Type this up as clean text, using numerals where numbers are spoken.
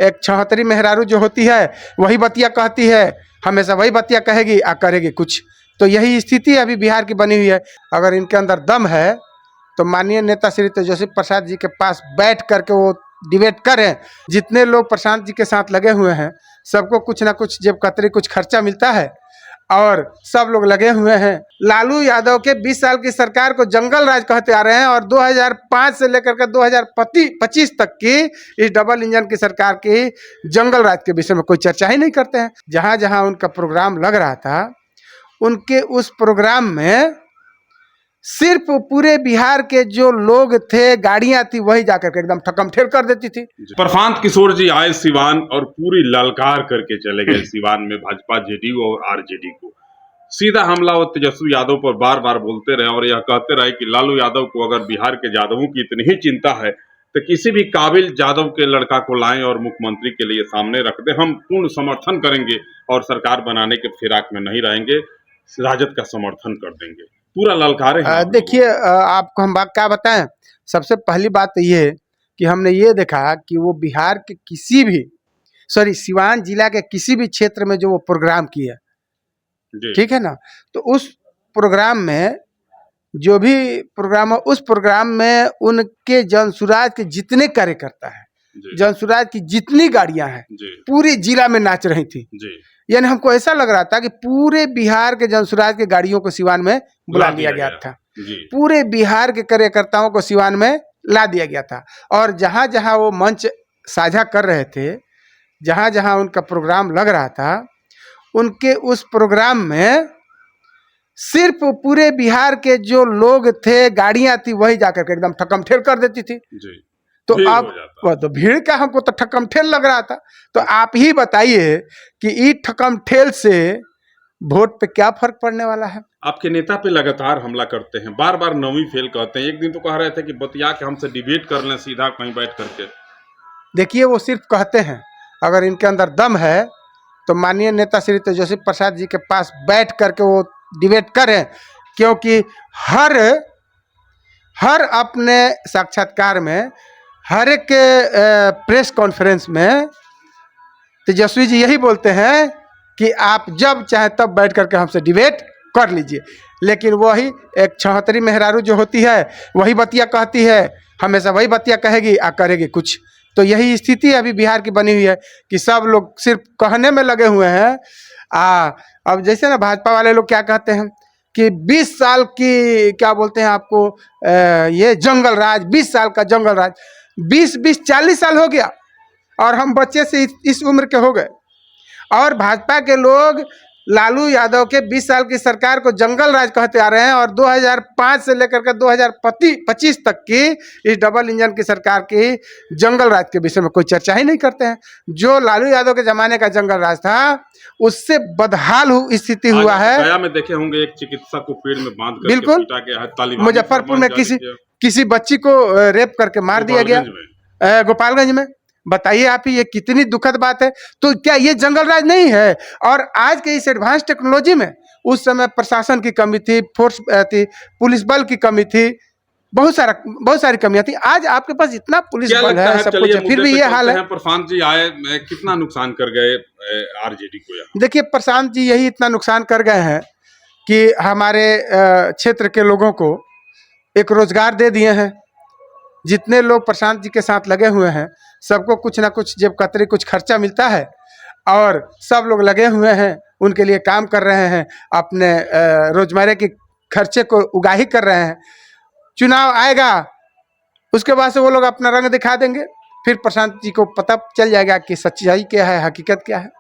एक 76 मेहरारू जो होती है वही बतिया कहती है, हमेशा वही बतिया कहेगी आ करेगी कुछ। तो यही स्थिति अभी बिहार की बनी हुई है। अगर इनके अंदर दम है तो माननीय नेता श्री तेजस्वी प्रसाद जी के पास बैठ करके वो डिबेट करें। जितने लोग प्रशांत जी के साथ लगे हुए हैं सबको कुछ ना कुछ जेब कतरी कुछ खर्चा मिलता है और सब लोग लगे हुए हैं। लालू यादव के 20 साल की सरकार को जंगल राज कहते आ रहे हैं और 2005 से लेकर के 2025 तक की इस डबल इंजन की सरकार की जंगल राज के विषय में कोई चर्चा ही नहीं करते हैं। जहां जहां उनका प्रोग्राम लग रहा था उनके उस प्रोग्राम में सिर्फ पूरे बिहार के जो लोग थे, गाड़ियां थी, वही जाकर के एकदम ठकम ठेर कर देती थी। प्रशांत किशोर जी आए सिवान और पूरी ललकार करके चले गए सिवान में भाजपा, जेडीयू और आरजेडी को। सीधा हमला वो तेजस्वी यादव पर बार बार बोलते रहे और यह कहते रहे कि लालू यादव को अगर बिहार के यादवों की इतनी ही चिंता है तो किसी भी काबिल यादव के लड़का को लाएं और मुख्यमंत्री के लिए सामने रख दें, हम पूर्ण समर्थन करेंगे और सरकार बनाने के फिराक में नहीं रहेंगे, राजद का समर्थन कर देंगे। पूरा ललकारे। देखिए, आपको हम बात क्या बताएं। सबसे पहली बात तो ये कि हमने ये देखा कि वो बिहार के किसी भी सिवान जिला के किसी भी क्षेत्र में जो वो प्रोग्राम किया, ठीक है ना, तो उस प्रोग्राम में जो भी प्रोग्राम है उस प्रोग्राम में उनके जनसुराज के जितने कार्यकर्ता हैं, जनसुराज की जितनी गाड़ियां हैं पूरे जिला में नाच रही थी। यानी हमको ऐसा लग रहा था कि पूरे बिहार के जनसुराज के गाड़ियों को सिवान में बुला लिया गया था, पूरे बिहार के कार्यकर्ताओं को सिवान में ला दिया गया था। और जहां जहां वो मंच साझा कर रहे थे, जहां जहां उनका प्रोग्राम लग रहा था, उनके उस प्रोग्राम में सिर्फ पूरे बिहार के जो लोग थे, गाड़ियां थी, वही जाकर के एकदम ठकम ठेर कर देती थी। तो आप तो भीड़ का हमको तो ठकम ठेल लग रहा था। तो आप ही बताइए कि इस ठकम ठेल से वोट पे क्या फर्क पड़ने वाला है। आपके नेता पे लगातार हमला करते हैं, बार बार नौवीं फेल कहते हैं। एक दिन तो कह रहे थे कि बतिया के हमसे डिबेट कर लें सीधा कहीं बैठ करके। देखिए, वो सिर्फ कहते हैं। अगर इनके अंदर दम है तो माननीय नेता श्री तेजस्वी प्रसाद जी के पास बैठ करके वो डिबेट करें, क्योंकि हर अपने साक्षात्कार में, हर एक प्रेस कॉन्फ्रेंस में तेजस्वी जी यही बोलते हैं कि आप जब चाहे तब बैठ करके हमसे डिबेट कर लीजिए। लेकिन वही एक 76 मेहरारू जो होती है वही बतिया कहती है, हमेशा वही बतिया कहेगी आ करेगी कुछ। तो यही स्थिति अभी बिहार की बनी हुई है कि सब लोग सिर्फ कहने में लगे हुए हैं। अब जैसे ना भाजपा वाले लोग क्या कहते हैं कि 20 साल की क्या बोलते हैं आपको, ये जंगल राज, 20 साल का जंगल राज, 20 साल हो गया और हम बच्चे से इस उम्र के हो गए। और भाजपा के लोग लालू यादव के 20 साल की सरकार को जंगल राज कहते आ रहे हैं और 2005 से लेकर के 2025 तक की इस डबल इंजन की सरकार की जंगल राज के विषय में कोई चर्चा ही नहीं करते हैं। जो लालू यादव के जमाने का जंगल राज था उससे बदहाल स्थिति हुआ है। गया में देखे होंगे एक चिकित्सक को पेड़ में बांध कर बिल्कुल, मुजफ्फरपुर में किसी बच्ची को रेप करके मार दिया गया, गोपालगंज में। बताइए आप ही, ये कितनी दुखद बात है। तो क्या ये जंगल राज नहीं है? और आज के इस एडवांस टेक्नोलॉजी में उस समय प्रशासन की कमी थी, फोर्स थी, पुलिस बल की कमी थी, बहुत सारी कमियां थी। आज आपके पास इतना पुलिस बल है, सब कुछ है, फिर भी ये हाल है। प्रशांत जी आए, कितना नुकसान कर गए आरजेडी को? देखिए, प्रशांत जी यही इतना नुकसान कर गए हैं कि हमारे क्षेत्र के लोगों को एक रोजगार दे दिए हैं। जितने लोग प्रशांत जी के साथ लगे हुए हैं सबको कुछ ना कुछ जेब कतरी कुछ खर्चा मिलता है और सब लोग लगे हुए हैं, उनके लिए काम कर रहे हैं, अपने रोजमर्रा के खर्चे को उगाही कर रहे हैं। चुनाव आएगा उसके बाद से वो लोग अपना रंग दिखा देंगे, फिर प्रशांत जी को पता चल जाएगा कि सच्चाई क्या है, हकीकत क्या है।